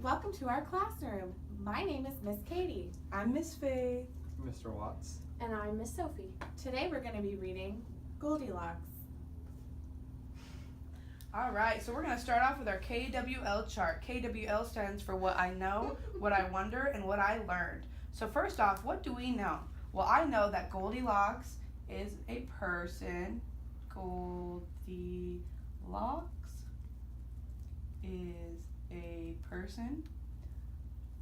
welcome to our classroom. My name is Miss Katie. I'm Miss Faith. Mr. Watts. And I'm Miss Sophie. Today we're going to be reading Goldilocks. Alright, so we're going to start off with our KWL chart. KWL stands for what I know, what I wonder, and what I learned. So first off, what do we know? Well, I know that Goldilocks is a person. Goldilocks is a person.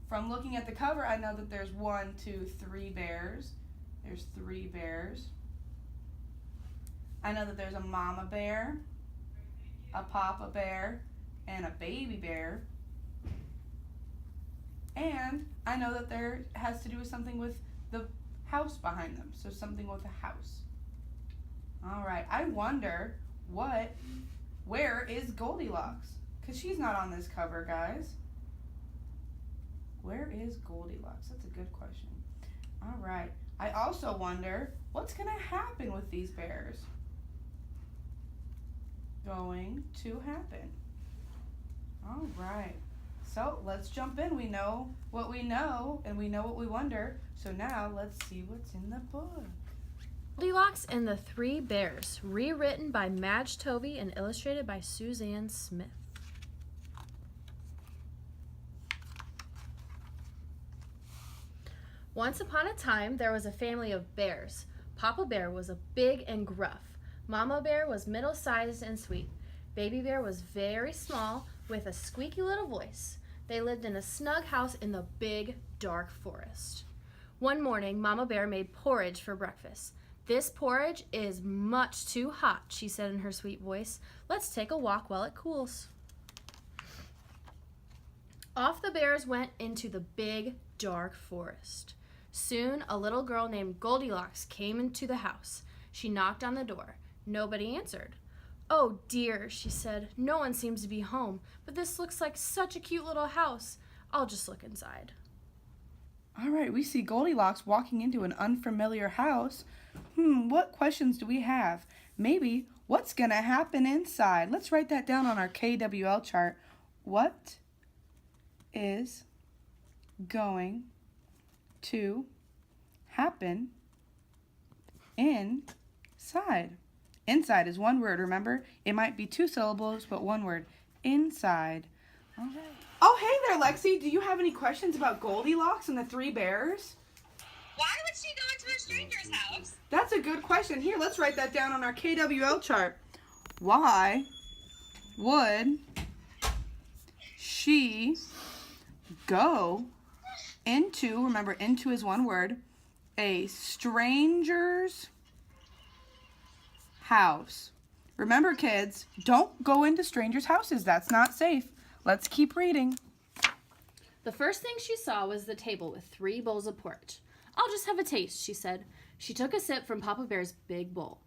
From looking at the cover, I know that there's 3 bears. There's 3 bears. I know that there's a mama bear, a papa bear, and a baby bear. And I know that there has to do with something with the house behind them. So something with a house. Alright, I wonder where is Goldilocks? Because she's not on this cover, guys. Where is Goldilocks? That's a good question. Alright, I also wonder what's going to happen with these bears. Going to happen. Alright, so let's jump in. We know what we know and we know what we wonder. So now let's see what's in the book. Goldilocks and the Three Bears, rewritten by Madge Tovey and illustrated by Suzanne Smith. Once upon a time, there was a family of bears. Papa Bear was big and gruff. Mama Bear was middle-sized and sweet. Baby Bear was very small with a squeaky little voice. They lived in a snug house in the big, dark forest. One morning, Mama Bear made porridge for breakfast. "This porridge is much too hot," she said in her sweet voice. "Let's take a walk while it cools." Off the bears went into the big, dark forest. Soon, a little girl named Goldilocks came into the house. She knocked on the door. Nobody answered. "Oh dear," she said, "no one seems to be home, but this looks like such a cute little house. I'll just look inside." Alright, we see Goldilocks walking into an unfamiliar house. What questions do we have? Maybe, what's going to happen inside? Let's write that down on our KWL chart. What is going to happen inside? Inside is one word, remember? It might be 2 syllables, but one word. Inside. All right. Oh, hey there, Lexi. Do you have any questions about Goldilocks and the 3 bears? Why would she go into a stranger's house? That's a good question. Here, let's write that down on our KWL chart. Why would she go into, remember, into is one word, a stranger's house? Remember, kids, don't go into strangers' houses. That's not safe. Let's keep reading. The first thing she saw was the table with 3 bowls of porridge. "I'll just have a taste," she said. She took a sip from Papa Bear's big bowl.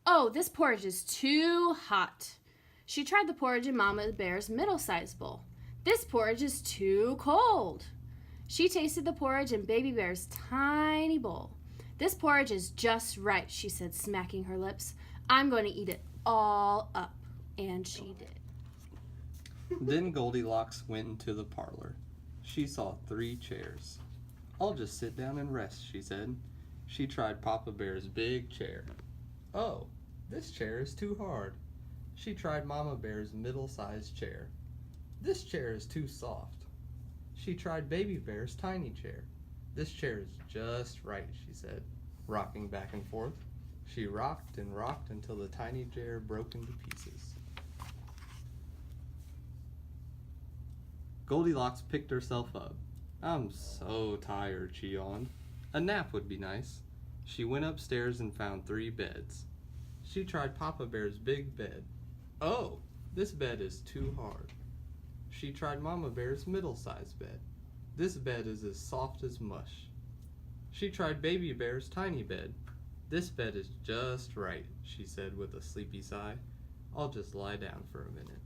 "Oh, this porridge is too hot." She tried the porridge in Mama Bear's middle-sized bowl. "This porridge is too cold." She tasted the porridge in Baby Bear's tiny bowl. "This porridge is just right," she said, smacking her lips. "I'm going to eat it all up." And she did. Then Goldilocks went into the parlor. She saw 3 chairs. "I'll just sit down and rest," she said. She tried Papa Bear's big chair. "Oh, this chair is too hard." She tried Mama Bear's middle-sized chair. "This chair is too soft." She tried Baby Bear's tiny chair. "This chair is just right," she said, rocking back and forth. She rocked and rocked until the tiny chair broke into pieces. Goldilocks picked herself up. "I'm so tired," she yawned. "A nap would be nice." She went upstairs and found 3 beds. She tried Papa Bear's big bed. "Oh, this bed is too hard." She tried Mama Bear's middle-sized bed. "This bed is as soft as mush." She tried Baby Bear's tiny bed. "This bed is just right," she said with a sleepy sigh. "I'll just lie down for a minute."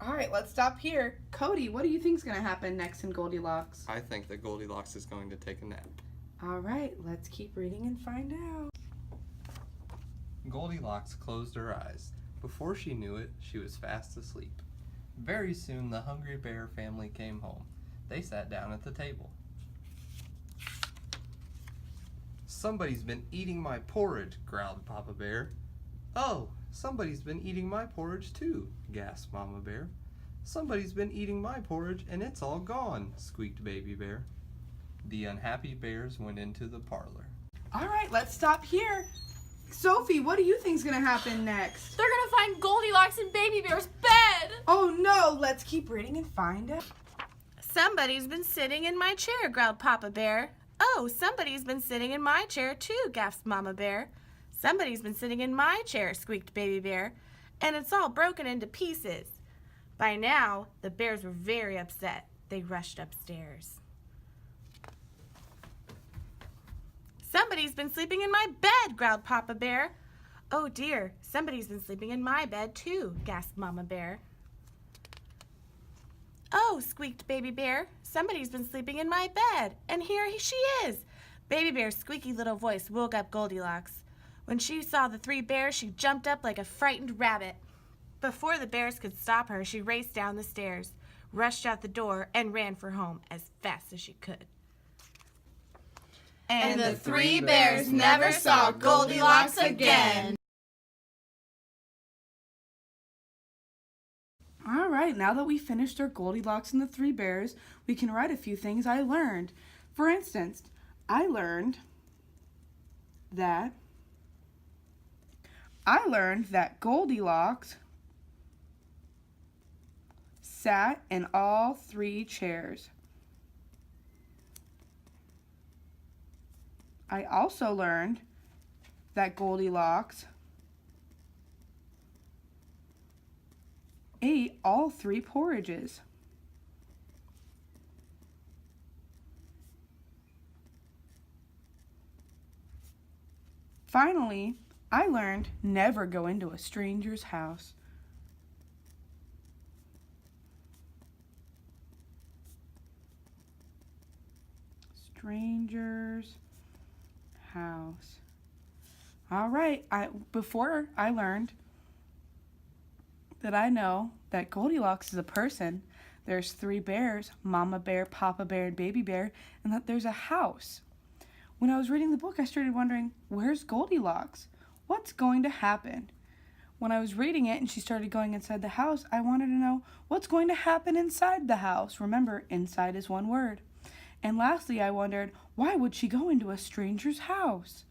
All right, let's stop here. Cody, what do you think is going to happen next in Goldilocks? I think that Goldilocks is going to take a nap. All right, let's keep reading and find out. Goldilocks closed her eyes. Before she knew it, she was fast asleep. Very soon the hungry bear family came home. They sat down at the table. "Somebody's been eating my porridge," growled Papa Bear. "Oh, somebody's been eating my porridge too," gasped Mama Bear. "Somebody's been eating my porridge and it's all gone," squeaked Baby Bear. The unhappy bears went into the parlor. All right, let's stop here. Sophie, what do you think's gonna happen next? They're gonna find Goldilocks in Baby Bear's bed! Oh no, let's keep reading and find out. Somebody's been sitting in my chair, growled Papa Bear. Oh, somebody's been sitting in my chair too, gasped Mama Bear. Somebody's been sitting in my chair, squeaked Baby Bear, and it's all broken into pieces. By now, the bears were very upset. They rushed upstairs. Somebody's been sleeping in my bed, growled Papa Bear. Oh dear, somebody's been sleeping in my bed too, gasped Mama Bear. Oh, squeaked Baby Bear, somebody's been sleeping in my bed, and here she is. Baby Bear's squeaky little voice woke up Goldilocks. When she saw the three bears, she jumped up like a frightened rabbit. Before the bears could stop her, she raced down the stairs, rushed out the door, and ran for home as fast as she could. And the three bears never saw Goldilocks again. All right, now that we finished our Goldilocks and the Three Bears, we can write a few things I learned. For instance, I learned that Goldilocks sat in all three chairs. I also learned that Goldilocks ate all three porridges. Finally, I learned never go into a stranger's house. Stranger's house. All right, before I learned that I know that Goldilocks is a person, there's three bears, Mama Bear, Papa Bear, and Baby Bear, and that there's a house. When I was reading the book, I started wondering, where's Goldilocks? What's going to happen? When I was reading it and she started going inside the house, I wanted to know what's going to happen inside the house. Remember, inside is one word. And lastly, I wondered, why would she go into a stranger's house?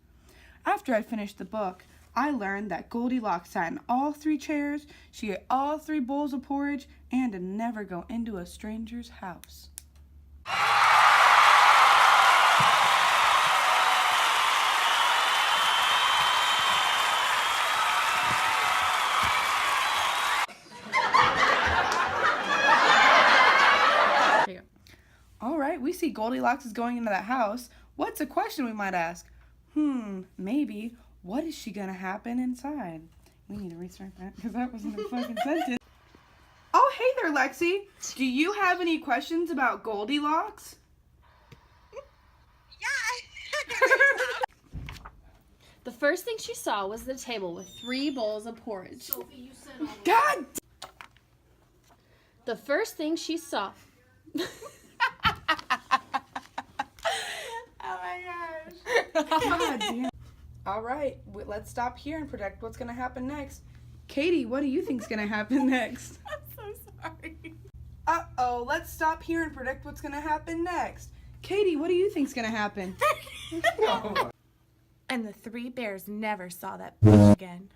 After I finished the book, I learned that Goldilocks sat in all three chairs, she ate all three bowls of porridge, and to never go into a stranger's house. All right, we see Goldilocks is going into that house. What's a question we might ask? Maybe, what is she gonna happen inside? We need to restart that because that wasn't a fucking sentence. Oh, hey there, Lexi. Do you have any questions about Goldilocks? Yeah. The first thing she saw was the table with 3 bowls of porridge. Sophie, you said all God! The first thing she saw. Oh my gosh. God damn. All right, let's stop here and predict what's gonna happen next. Katie, what do you think's gonna happen next? I'm so sorry. Uh-oh, let's stop here and predict what's gonna happen next. Katie, what do you think's gonna happen? And the three bears never saw that bitch again.